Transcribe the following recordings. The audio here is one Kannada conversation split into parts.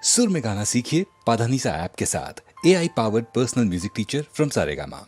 सुर में गाना सीखिए पाधानीसा ऐप के साथ। AI powered personal music teacher from Saregama.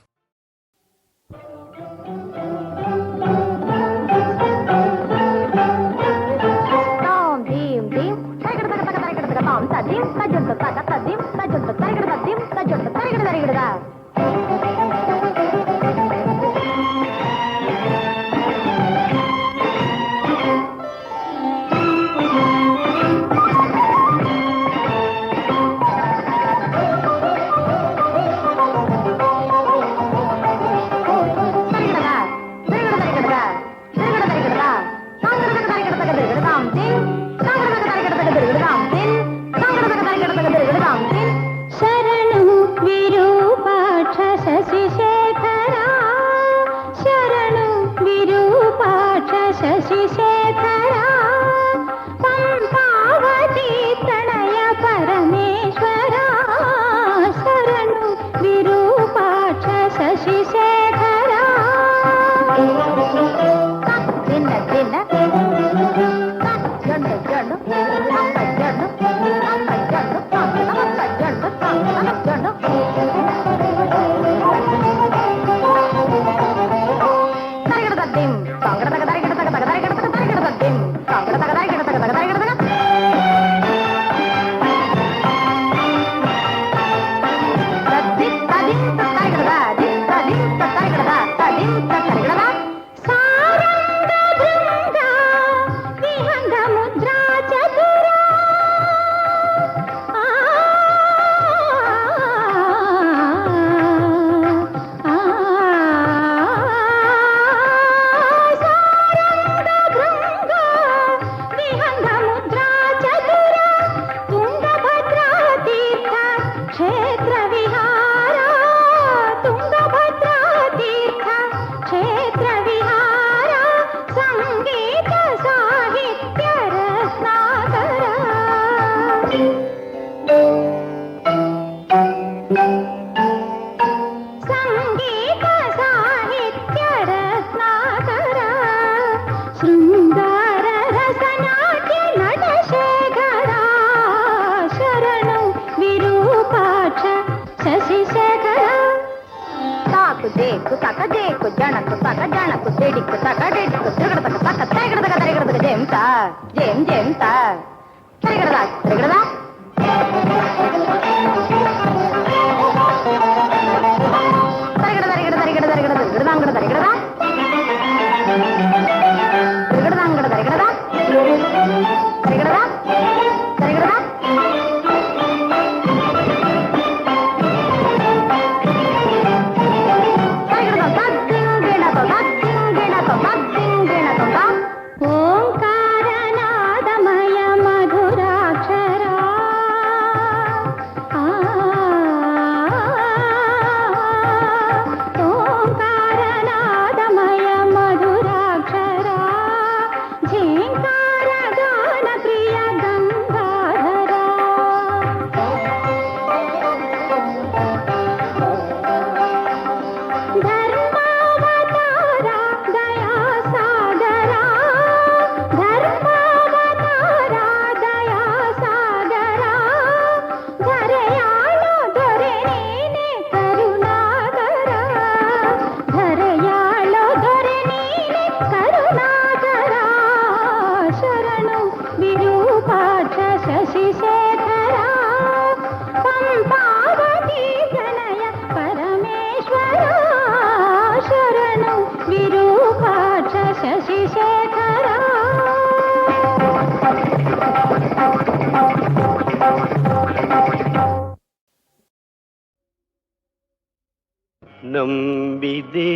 ನಂಬಿದೆ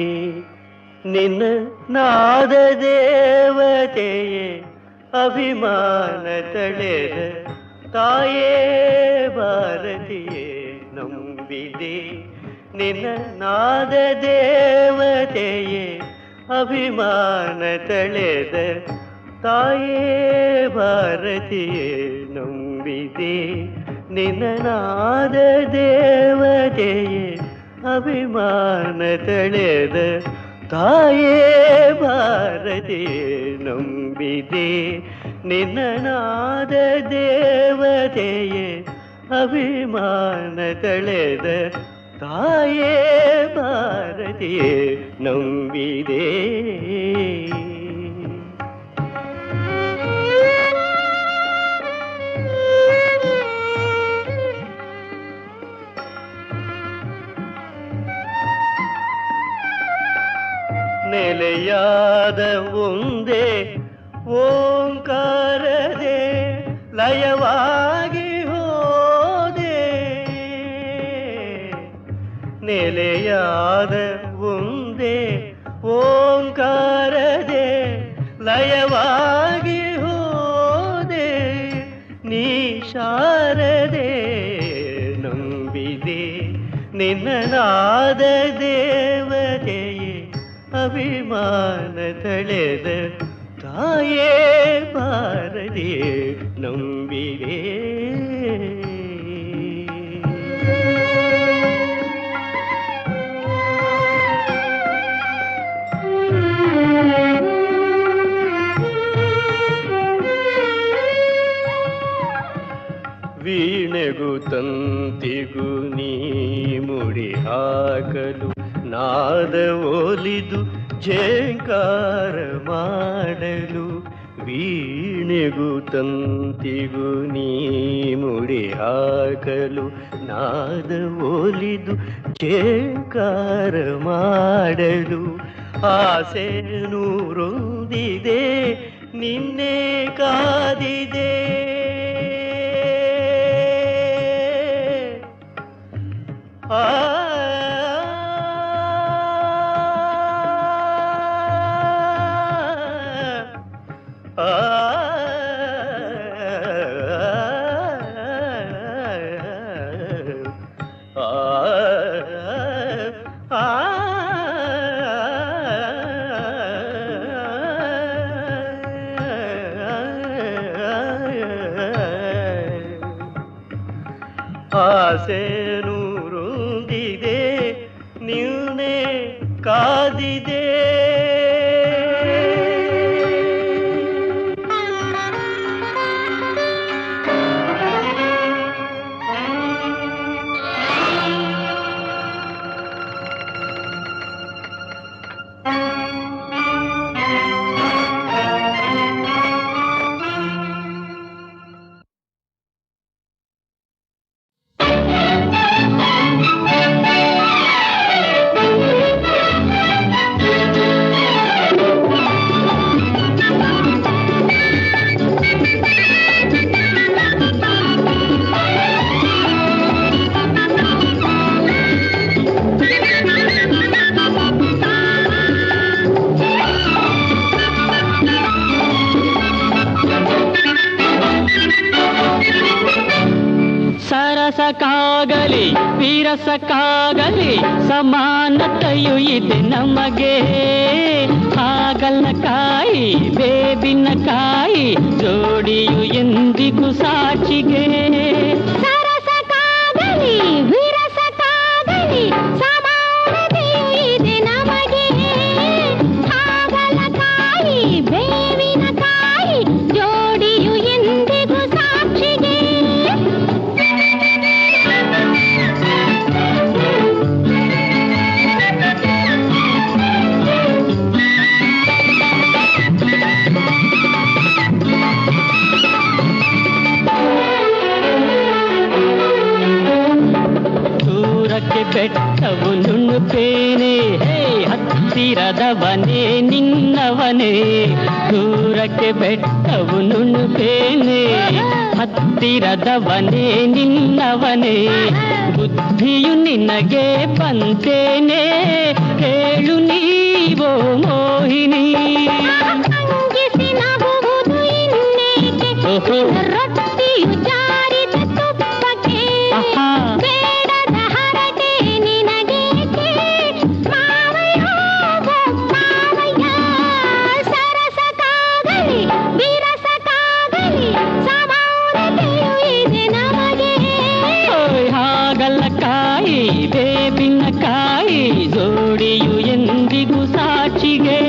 ನಿನ್ನ ನಾದ ದೇವತೆಯೇ ಅಭಿಮಾನ ತಳೆದ ತಾಯೇ ಭಾರತಿಯೇ ನಂಬಿದೆ ನಿನ್ನ ನಾದ ದೇವತೆಯೇ ಅಭಿಮಾನ ತಳೆದ ತಾಯೇ ಭಾರತಿಯೇ ನಂಬಿದೆ ನಿನ್ನ ನಾದ ದೇವತೆಯೇ ಅಭಿಮಾನ ತಳೆದ ತಾಯೇ ಭಾರತಿ ನಂಬಿದೆ ನಿನ್ನ ನಾದ ದೇವತೆಯೇ ಅಭಿಮಾನ ತಳೆದ ತಾಯೇ ಭಾರತಿಯೇ ನಂಬಿದೆ. ನೆಲೆಯಾದ ಒಂದೇ ಓಂಕಾರದೆ ಲಯವಾಗಿ ಹೋದೆ. ನೆಲೆಯಾದ ಒಂದೇ ಓಂಕಾರದೆ ಲಯವಾಗಿ ಹೋದೆ. ನೀ ಶಾರದೆ ನಂಬಿದೆ ನಿನ್ನ ನಾದ ದೇವತೆಯೇ ಅಭಿಮಾನ ತಳೆದ ತಾಯೇ ಭಾರತಿಯೇ ನಂಬಿದೆ. ವೀಣೆಗೂ ತಂತಿಗೂ ನೀ ಮುಡಿ ಹಾಕಲು ನಾದ ಒಲಿದು ಝೇಂಕಾರ ಮಾಡಲು. ವೀಣೆಗೂ ತಂತಿಗೂ ನೀ ಮುಡಿ ಹಾಕಲು ನಾದ ಒಲಿದು ಝೇಂಕಾರ ಮಾಡಲು. ಆಸೆ ನೂರೊಂದಿದೆ ನಿನ್ನೆ ಕಾದಿದೆ. ಆಸೆ ನೂರೊಂದಿದೆ ನಿನ್ನೆ ಕಾದಿದೆ. ಸರಸಕ್ಕಾಗಲಿ ವಿರಸಕ್ಕಾಗಲಿ ಸಮಾನತೆಯು ಇದೆ ನಮಗೆ. ಹಾಗಲಕಾಯಿ ಬೇಬಿನಕಾಯಿ ಜೋಡಿಯು ಎಂದಿಗೂ ಸಾಕ್ಷಿಗೆ. ಸರಸಕ್ಕಾಗಲಿ ವಿರಸಕ್ಕಾಗಲಿ ಸಮಾನತೆಯು ಇದೆ ನಮಗೆ. ಹಾಗಲಕಾಯಿ ಬೇವಿನಕಾಯಿ ಜೋಡಿಯು ಎಂದಿಗೂ ಸಾಕ್ಷಿಗೆ. ಬೆಟ್ಟವು ನುಣ್ಣುತ್ತೇನೆ ಹತ್ತಿರದವನೇ ನಿನ್ನವನೇ. ದೂರಕ್ಕೆ ಬೆಟ್ಟವು ನುಣ್ಣುತ್ತೇನೆ ಹತ್ತಿರದವನೇ ನಿನ್ನವನೇ. ಬುದ್ಧಿಯು ನಿನಗೆ ಬಂತೇನೆ ಕೇಳು ನೀವೋ ಮೋಹಿನಿ. ರೊಟ್ಟಿಯು ಜಾರಿದ ತುಪ್ಪಕ್ಕೆ ಬೇಡದ ಹರಟೆ ನಿನಗೇಕೆ ಮಾವಯ್ಯ ಮಾವಯ್ಯ. ಸರಸಕ್ಕಾಗಲಿ ವಿರಸಕ್ಕಾಗಲಿ ಸಮಾನತೆಯು ಇದೆ ನಮಗೆ. ಹಾಗಲಕಾಯಿ ಬೇಬಿನಕಾಯಿ ಜೋಡಿಯು ಎಂದಿಗೂ ಸಾಕ್ಷಿಗೆ.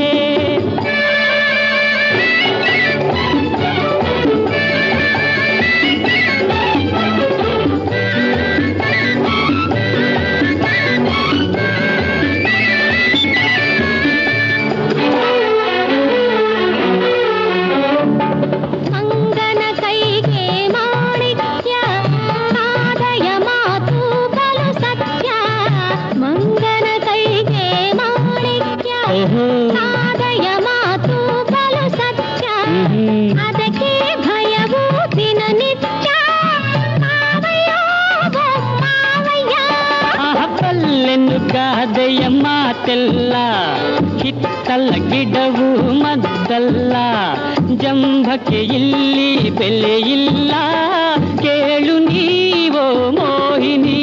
ಗಾದೆಯ ಮಾತೆಲ್ಲ ಹಿತ್ತಲ ಗಿಡವು ಮದ್ದಲ್ಲ, ಜಂಭಕ್ಕೆ ಇಲ್ಲಿ ಬೆಲೆಯಿಲ್ಲ, ಕೇಳು ನೀವೋ ಮೋಹಿನಿ.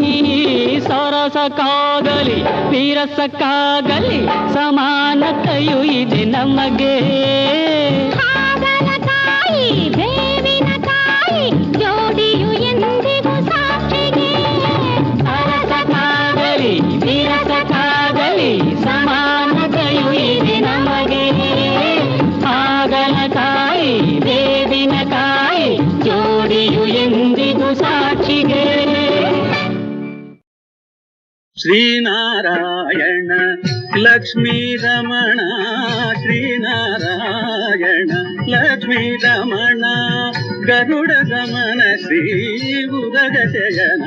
ಸರಸಕ್ಕಾಗಲಿ ವಿರಸಕ್ಕಾಗಲಿ ಸಮಾನತೆಯು ಇದೆ ನಮಗೆ. ಹಾಗಲಕಾಯಿ ಬೇವಿನಕಾಯಿ ಜೋಡಿಯು ಎಂದಿಗೂ ಸಾಕ್ಷಿಗೆ. ಸರಸಕ್ಕಾಗಲಿ ವಿರಸಕ್ಕಾಗಲಿ ಸಮಾನತೆಯು ಇದೆ ನಮಗೆ. ಹಾಗಲಕಾಯಿ ಬೇವಿನಕಾಯಿ ಜೋಡಿಯು ಎಂದಿಗೂ ಸಾಕ್ಷಿಗೆ. ಶ್ರೀನಾರಾಯಣ ಲಕ್ಷ್ಮೀ ರಮಣ, ಶ್ರೀನಾರಾಯಣ ಲಕ್ಷ್ಮೀ ರಮಣ, ಗರುಡ ಗಮನ ಶ್ರೀ ಉದಗ ಶಯನ,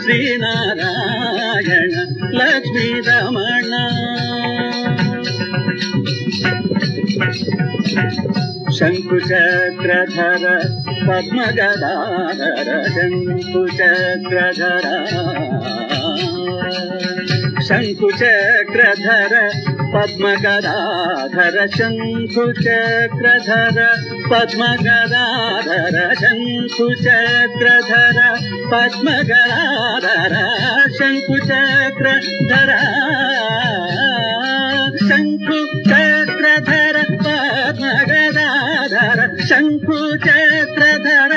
ಶ್ರೀನಾರಾಯಣ ಲಕ್ಷ್ಮೀ ರಮಣ. ಶಂಕುಚಕ್ರಧರ ಪದ್ಮಗದಾಧರ, ಶಂಕುಚಕ್ರಧರ ಶಂಕುಚಕ್ರಧರ ಪದ್ಮಗದಾಧರ, ಶಂಕುಚಕ್ರಧರ ಪದ್ಮಗದಾಧರ, ಶಂಕುಚಕ್ರಧರ ಪದ್ಮಗದಾಧರ, ಶಂಕುಚಕ್ರಧರ ಶಂಕುಚಕ್ರಧರ ಪದ್ಮಗದಾಧರ, ಶಂಕುಚಕ್ರಧರ.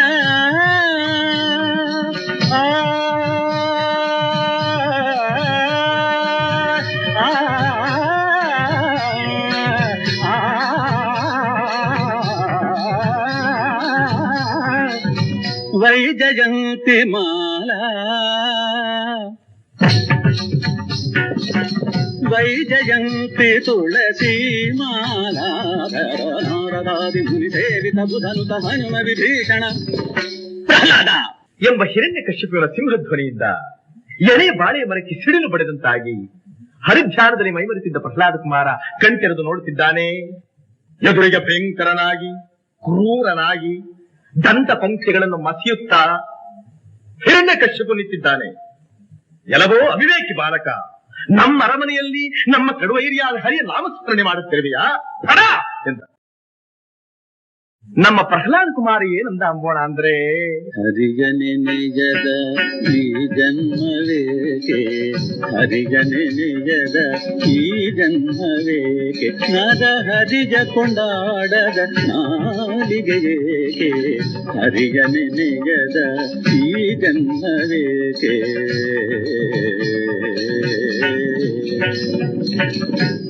ವೈಜಯಂತಿ ಮಾಲಾ, ವೈಜಯಂತಿ ತುಳಸಿ ಮಾಲಾ, ನಾರದಾದಿ ಮುನಿ ಸೇವಿತ ಬುಧನುತ ಹನುಮ ವಿಭೀಷಣ. ಪ್ರಹ್ಲಾದ ಎಂಬ ಹಿರಣ್ಯಕಶ್ಯಪುವಿನ ಸಿಂಹಧ್ವನಿಯಿಂದ ಎಳೆ ಬಾಳೆಯ ಮರಕ್ಕೆ ಸಿಡಿಲು ಬಡಿದಂತಾಗಿ ಹರಿಧ್ಯಾನದಲ್ಲಿ ಮೈಮರೆತಿದ್ದ ಪ್ರಹ್ಲಾದ ಕುಮಾರ ಕಣ್ತೆರೆದು ನೋಡುತ್ತಿದ್ದಾನೆ. ಎದುರಿಗೆ ಭಯಂಕರನಾಗಿ ಕ್ರೂರನಾಗಿ ದಂತ ಪಂಕ್ತಿಗಳನ್ನು ಮಸಿಯುತ್ತಾ ಹಿರಣ್ಯಕಶ್ಯಪು ನಿಂತಿದ್ದಾನೆ. ಎಲ್ಲವೋ ಅವಿವೇಕಿ ಬಾಲಕ, ನಮ್ಮ ಅರಮನೆಯಲ್ಲಿ ನಮ್ಮ ಕಡುವೈರಿಯಾದ ಹರಿಯ ನಾಮಸ್ಮರಣೆ ಮಾಡುತ್ತಿರುವೆಯಾ ಬಡ ಎಂದ. ನಮ್ಮ ಪ್ರಹ್ಲಾದ ಕುಮಾರ ಏನಂದ ಅಂಬೋಣ ಅಂದ್ರೆ, ಹರಿಜನೆ ನಿಜದ ಈ ಜನ್ಮವೇಕೆ, ಹರಿಜನೆ ನಿಜದ ಈ ಜನ್ಮವೇಕೆ, ನದ ಹರಿಜ ಕೊಂಡಾಡದ ನಾಲಿಗೆಯೇಕೆ, ಹರಿಜನೆ ನಿಜದ ಈ ಜನ್ಮವೇಕೆ.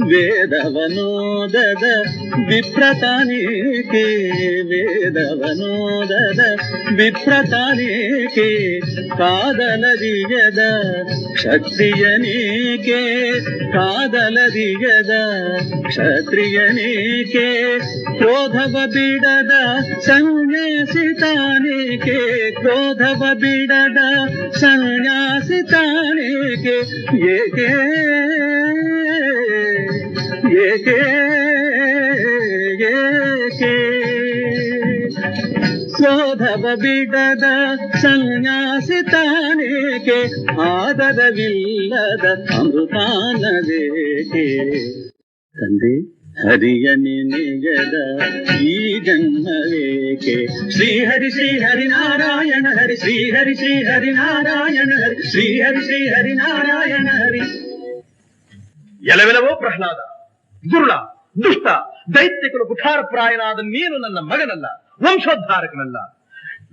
ವೇದವನೋದದ ವಿಪ್ರತಾನೇಕೆ, ವೇದವನೋದದ ವಿಪ್ರತಾನೇಕೆ, ಕಾದಲರಿಯದ ಕ್ಷತ್ರಿಯನೇಕೆ, ಕಾದಲರಿಯದ ಕ್ಷತ್ರಿಯನೇಕೆ, ಕ್ರೋಧವ ಬಿಡದ ಸನ್ಯಾಸಿತಾನೇಕೆ, ಕ್ರೋಧವ ಬಿಡದ ಸನ್ಯಾಸಿತಾನೇಕೆ, ಏಕೆ ಏಕೆ ಏಕೆ, ಕ್ರೋಧವ ಬಿಡದ ಸನ್ಯಾಸಿತಾನೇಕೆ, ಆದರವಿಲ್ಲದ ಅಮೃತಾನವೇಕೆ. ತಂದೆ ಹರಿಯನೆ ನಿಜದ ಈ ಜನ್ಮವೇಕೆ. ಶ್ರೀಹರಿ ಶ್ರೀಹರಿ ನಾರಾಯಣ ಹರಿ, ಶ್ರೀಹರಿ ಶ್ರೀಹರಿ ನಾರಾಯಣ ಹರಿ, ಶ್ರೀಹರಿ ಶ್ರೀಹರಿ ನಾರಾಯಣ ಹರಿ. ಎಲವೆಲವೋ ಪ್ರಹ್ಲಾದ, ದುರುಳ ದುಷ್ಟ ದೈತ್ಯಕರು ಕುಠಾರಪ್ರಾಯನಾದ ನೀನು ನನ್ನ ಮಗನಲ್ಲ, ವಂಶೋದ್ಧಾರಕನಲ್ಲ.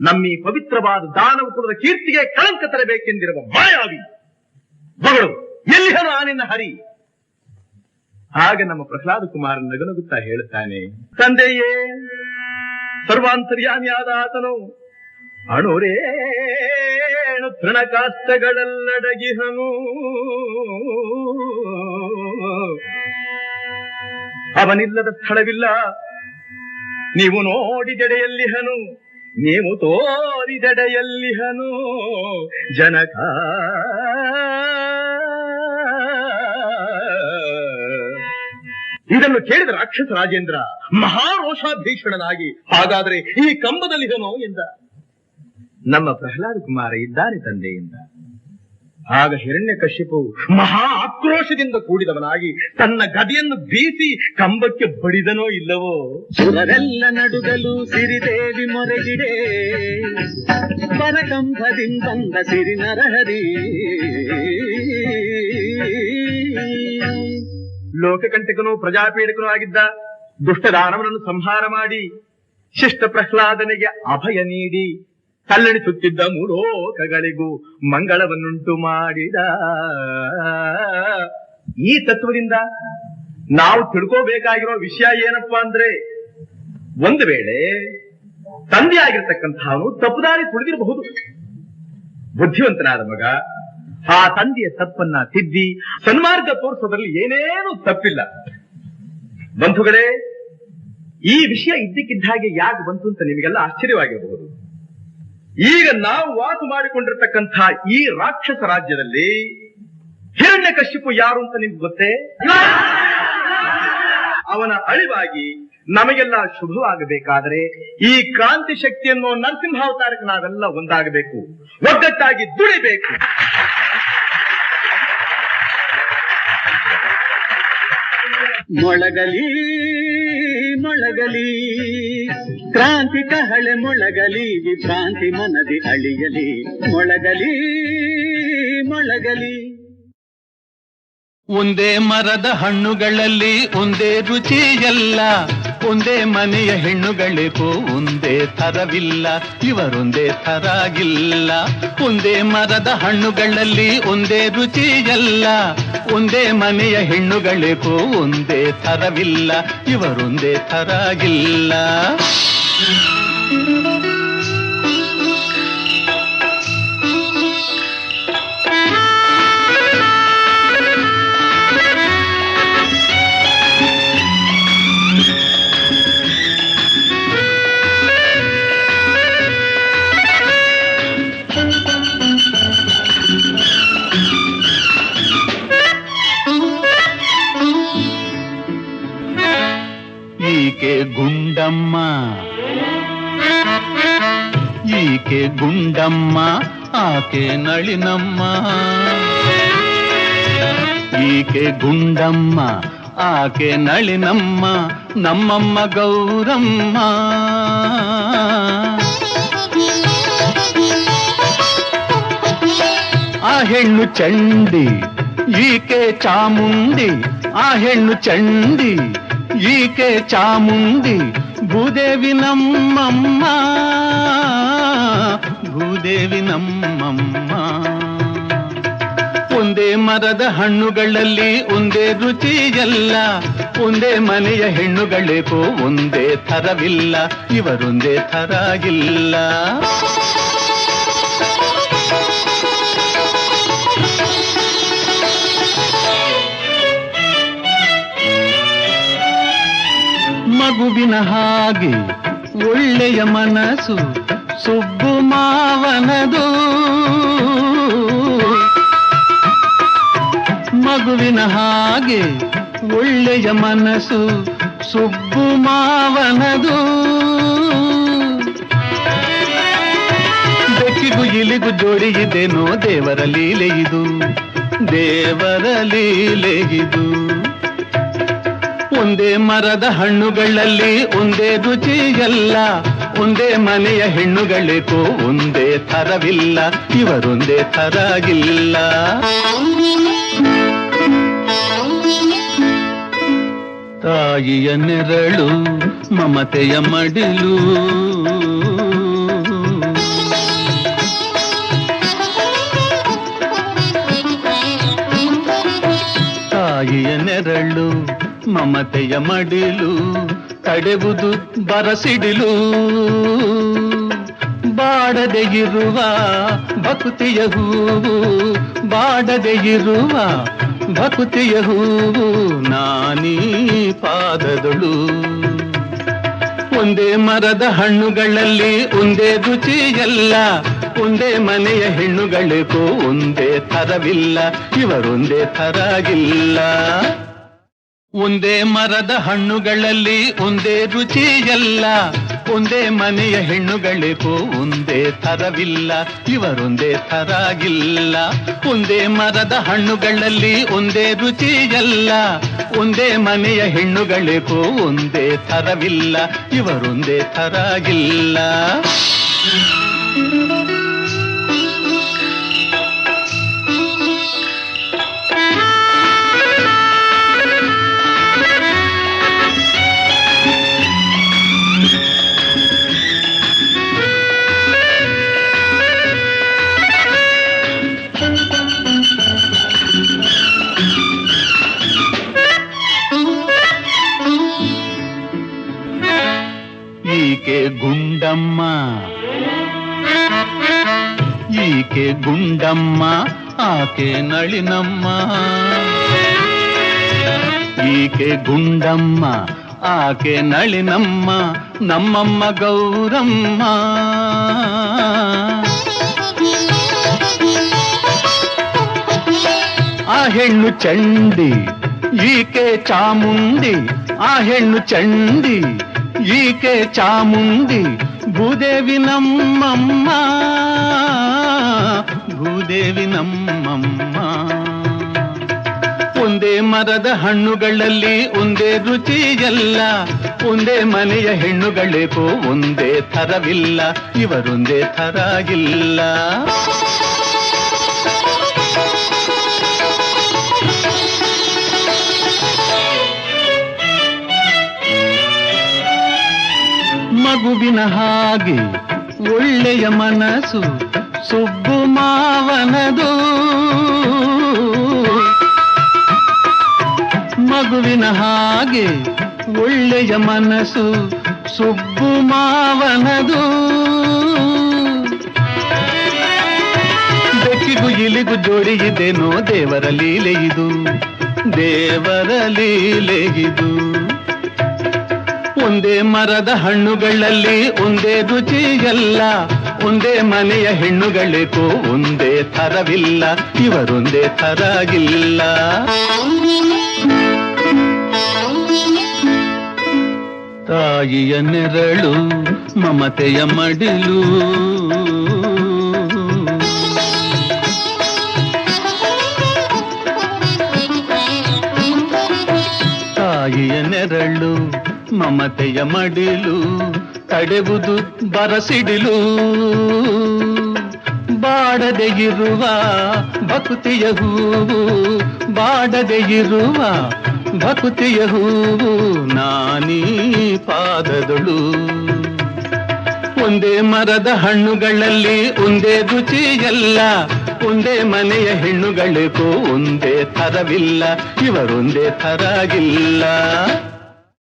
ನಮ್ಮೀ ಪವಿತ್ರವಾದ ದಾನವ ಕುಲದ ಕೀರ್ತಿಗೆ ಕಳಂಕ ತರಬೇಕೆಂದಿರುವ ಮಾಯಾವಿ ಮಗಳು ಎಲ್ಲಿಹನು ಆ ನಿನ್ನ ಹರಿ. ಆಗ ನಮ್ಮ ಪ್ರಹ್ಲಾದ ಕುಮಾರ ನಗುನಗುತ್ತಾ ಹೇಳುತ್ತಾನೆ, ತಂದೆಯೇ ಸರ್ವಾಂತರ್ಯಾಮಿಯಾದ ಆತನು ಅಣುರೇಣು ತೃಣಕಾಷ್ಟಗಳಲ್ಲಡಗಿಹನು, ಅವನಿಲ್ಲದ ಸ್ಥಳವಿಲ್ಲ. ನೀವು ನೋಡಿದೆಡೆಯಲ್ಲಿಹನು, ನೀವು ತೋರಿದೆಡೆಯಲ್ಲಿಹನು. ಜನಕ ಇದನ್ನು ಕೇಳಿದ ರಾಕ್ಷಸ ರಾಜೇಂದ್ರ ಮಹಾರೋಷಾಭೀಷಣನಾಗಿ, ಹಾಗಾದರೆ ಈ ಕಂಬದಲ್ಲಿಹನೋ ಎಂದ. ನಮ್ಮ ಪ್ರಹ್ಲಾದ ಕುಮಾರ ಇದ್ದಾನೆ ತಂದೆಯಿಂದ. ಆಗ ಹಿರಣ್ಯಕಶ್ಯಪು ಮಹಾ ಆಕ್ರೋಶದಿಂದ ಕೂಡಿದವನಾಗಿ ತನ್ನ ಗದೆಯನ್ನು ಬೀಸಿ ಕಂಬಕ್ಕೆ ಬಡಿದನೋ ಇಲ್ಲವೋ. ಸುರರೆಲ್ಲ ನಡುಗಲು ಸಿರಿದೇವಿ ಮೊರೆಗಿಡೆ ಪರಕಂಭದಿಂಬಂದ ಸಿರಿ ನರಹರಿ. ಲೋಕಕಂಟಕನೂ ಪ್ರಜಾಪೀಡಕನೂ ಆಗಿದ್ದ ದುಷ್ಟ ದಾನವನನ್ನು ಸಂಹಾರ ಮಾಡಿ ಶಿಷ್ಟ ಪ್ರಹ್ಲಾದನಿಗೆ ಅಭಯ ನೀಡಿ ತಲ್ಲಣಿಸುತ್ತಿದ್ದ ಮೂಲೋಕಗಳಿಗೂ ಮಂಗಳವನ್ನುಂಟು ಮಾಡಿದ. ಈ ತತ್ವದಿಂದ ನಾವು ತಿಳ್ಕೋಬೇಕಾಗಿರೋ ವಿಷಯ ಏನಪ್ಪಾ ಅಂದ್ರೆ, ಒಂದು ವೇಳೆ ತಂದೆ ಆಗಿರ್ತಕ್ಕಂಥವನು ತಪ್ಪುದಾರಿ ತುಳಿದಿರಬಹುದು. ಬುದ್ಧಿವಂತನಾದ ಮಗ ಆ ತಂದೆಯ ತಪ್ಪನ್ನ ತಿದ್ದಿ ಸನ್ಮಾರ್ಗ ತೋರಿಸೋದ್ರಲ್ಲಿ ಏನೇನು ತಪ್ಪಿಲ್ಲ. ಬಂಧುಗಳೇ, ಈ ವಿಷಯ ಇದ್ದಕ್ಕಿದ್ದ ಹಾಗೆ ಯಾಕೆ ಬಂತು ಅಂತ ನಿಮಗೆಲ್ಲ ಆಶ್ಚರ್ಯವಾಗಿರಬಹುದು. ಈಗ ನಾವು ವಾಸ ಮಾಡಿಕೊಂಡಿರ್ತಕ್ಕಂಥ ಈ ರಾಕ್ಷಸ ರಾಜ್ಯದಲ್ಲಿ ಹಿರಣ್ಯಕಶ್ಯಪು ಯಾರು ಅಂತ ನಿಮ್ಗೆ ಗೊತ್ತೇ? ಅವನ ಅಳಿವಾಗಿ ನಮಗೆಲ್ಲ ಶುಭವಾಗಬೇಕಾದರೆ ಈ ಕ್ರಾಂತಿ ಶಕ್ತಿಯನ್ನು ನರಸಿಂಹಾವತಾರಕ್ಕೆ ನಾವೆಲ್ಲ ಒಂದಾಗಬೇಕು, ಒಗ್ಗಟ್ಟಾಗಿ ದುಡಿಬೇಕು. ಮೊಳಗಲಿ ಮೊಳಗಲಿ ಕ್ರಾಂತಿ ಕಹಳೆ ಮೊಳಗಲಿ, ವಿಭ್ರಾಂತಿ ಮನದಿ ಅಳಿಯಲಿ. ಮೊಳಗಲಿ ಮೊಳಗಲಿ. ಒಂದೇ ಮರದ ಹಣ್ಣುಗಳಲ್ಲಿ ಒಂದೇ ರುಚಿ ಎಲ್ಲ, ಒಂದೇ ಮನೆಯ ಹೆಣ್ಣುಗಳಿಗೂ ಒಂದೇ ಥರವಿಲ್ಲ, ಇವರೊಂದೇ ಥರಾಗಿಲ್ಲ. ಒಂದೇ ಮರದ ಹಣ್ಣುಗಳಲ್ಲಿ ಒಂದೇ ರುಚಿ ಎಲ್ಲ, ಒಂದೇ ಮನೆಯ ಹೆಣ್ಣುಗಳಿಗೂ ಒಂದೇ ಥರವಿಲ್ಲ, ಇವರೊಂದೇ ಥರಾಗಿಲ್ಲ. ಈಕೆ ಗುಂಡಮ್ಮ, ಈಕೆ ಗುಂಡಮ್ಮ, ಆಕೆ ನಳಿನಮ್ಮ. ಈಕೆ ಗುಂಡಮ್ಮ, ಆಕೆ ನಳಿನಮ್ಮ, ನಮ್ಮಮ್ಮ ಗೌರಮ್ಮ. ಆ ಹೆಣ್ಣು ಚಂಡಿ, ಈಕೆ ಚಾಮುಂಡಿ. ಆ ಹೆಣ್ಣು ಚಂಡಿ, ಈಕೆ ಚಾಮುಂಡಿ. ಭೂದೇವಿ ನಮ್ಮಮ್ಮ, ಭೂದೇವಿ ನಮ್ಮಮ್ಮ. ಒಂದೇ ಮರದ ಹಣ್ಣುಗಳಲ್ಲಿ ಒಂದೇ ರುಚಿ ಎಲ್ಲ, ಒಂದೇ ಮನೆಯ ಹೆಣ್ಣುಗಳಿಗೂ ಒಂದೇ ಥರವಿಲ್ಲ, ಇವರೊಂದೇ ಥರಾಗಿಲ್ಲ. ಮಗುವಿನ ಹಾಗೆ ಒಳ್ಳೆಯ ಮನಸ್ಸು ಸುಬ್ಬು ಮಾವನದು. ಮಗುವಿನ ಹಾಗೆ ಒಳ್ಳೆಯ ಮನಸ್ಸು ಸುಬ್ಬು ಮಾವನದು. ಬೆಕ್ಕಿಗೂ ಇಲಿಗೂ ಜೋಡಿ ಇದೇನೋ ದೇವರ ಲೀಲೆ ಇದು, ದೇವರ ಲೀಲೆ ಇದು. ಒಂದೇ ಮರದ ಹಣ್ಣುಗಳಲ್ಲಿ ಒಂದೇ ರುಚಿ ಎಲ್ಲ, ಒಂದೇ ಮನೆಯ ಹೆಣ್ಣುಗಳಿಗೂ ಒಂದೇ ಥರವಿಲ್ಲ, ಇವರೊಂದೇ ಥರಾಗಿಲ್ಲ. ತಾಯಿಯ ನೆರಳು ಮಮತೆಯ ಮಡಿಲು, ತಾಯಿಯ ನೆರಳು ಮಮತೆಯ ಮಡಿಲು, ತಡೆವುದು ಬರಸಿಡಿಲು. ಬಾಡದೆ ಇರುವ ಭಕ್ತಿಯ ಹೂವು, ಬಾಡದೆ ಇರುವ ಭಕ್ತಿಯ ಹೂವು, ನಾನೀ ಪಾದದಳು. ಒಂದೇ ಮರದ ಹಣ್ಣುಗಳಲ್ಲಿ ಒಂದೇ ರುಚಿ ಎಲ್ಲ, ಒಂದೇ ಮನೆಯ ಹೆಣ್ಣುಗಳಿಗೂ ಒಂದೇ ಥರವಿಲ್ಲ, ಇವರೊಂದೇ ಥರಾಗಿಲ್ಲ. ಒಂದೇ ಮರದ ಹಣ್ಣುಗಳಲ್ಲಿ ಒಂದೇ ರುಚಿ ಎಲ್ಲ, ಒಂದೇ ಮನೆಯ ಹೆಣ್ಣುಗಳಿಗೂ ಒಂದೇ ಥರವಿಲ್ಲ, ಇವರೊಂದೇ ಥರಾಗಿಲ್ಲ. ಒಂದೇ ಮರದ ಹಣ್ಣುಗಳಲ್ಲಿ ಒಂದೇ ರುಚಿಯಲ್ಲ, ಒಂದೇ ಮನೆಯ ಹೆಣ್ಣುಗಳಿಗೂ ಒಂದೇ ಥರವಿಲ್ಲ, ಇವರೊಂದೇ ಥರಾಗಿಲ್ಲ. ಈಕೆ ಗುಂಡಮ್ಮ, ಈಕೆ ಗುಂಡಮ್ಮ, ಆಕೆ ನಳಿನಮ್ಮ. ಈಕೆ ಗುಂಡಮ್ಮ, ಆಕೆ ನಳಿನಮ್ಮ, ನಮ್ಮಮ್ಮ ಗೌರಮ್ಮ. ಆ ಹೆಣ್ಣು ಚಂಡಿ, ಈಕೆ ಚಾಮುಂಡಿ. ಆ ಹೆಣ್ಣು ಚಂಡಿ, ಈಕೆ ಚಾಮುಂಡಿ. ಭೂದೇವಿ ನಮ್ಮಮ್ಮ, ಭೂದೇವಿ ನಮ್ಮಮ್ಮ. ಒಂದೇ ಮರದ ಹಣ್ಣುಗಳಲ್ಲಿ ಒಂದೇ ರುಚಿಯಲ್ಲ, ಒಂದೇ ಮನೆಯ ಹೆಣ್ಣುಗಳಿಗೂ ಒಂದೇ ಥರವಿಲ್ಲ, ಇವರೊಂದೇ ಥರಾಗಿಲ್ಲ. ಮಗುವಿನ ಹಾಗೆ ಒಳ್ಳೆಯ ಮನಸ್ಸು ಸುಬ್ಬು ಮಾವನದು. ಮಗುವಿನ ಹಾಗೆ ಒಳ್ಳೆಯ ಮನಸ್ಸು ಸುಬ್ಬು ಮಾವನದು. ಬೆಕ್ಕಿಗೂ ಇಲಿಗೂ ಜೋಡಿ ಇದೇನೋ ದೇವರ ಲೀಲೆ ಇದು, ದೇವರ ಲೀಲೆ ಇದು. ಒಂದೇ ಮರದ ಹಣ್ಣುಗಳಲ್ಲಿ ಒಂದೇ ರುಚಿಯಲ್ಲ, ಒಂದೇ ಮನೆಯ ಹೆಣ್ಣುಗಳಿಗೂ ಒಂದೇ ಥರವಿಲ್ಲ, ಇವರೊಂದೇ ಥರಾಗಿಲ್ಲ. ತಾಯಿಯ ನೆರಳು ಮಮತೆಯ ಮಡಿಲು, ತಾಯಿಯ ನೆರಳು ಮಮತೆಯ ಮಡಿಲು, ತಡೆವುದು ಬರಸಿಡಿಲು. ಬಾಡದೆ ಇರುವ ಭಕ್ತಿಯ ಹೂವು, ಬಾಡದೆ ಇರುವ ಭಕ್ತಿಯ ಹೂವು, ನಾನೀ ಪಾದದಳು. ಒಂದೇ ಮರದ ಹಣ್ಣುಗಳಲ್ಲಿ ಒಂದೇ ರುಚಿಯಲ್ಲ, ಒಂದೇ ಮನೆಯ ಹೆಣ್ಣುಗಳಿಗೂ ಒಂದೇ ಥರವಿಲ್ಲ, ಇವರೊಂದೇ ಥರಾಗಿಲ್ಲ.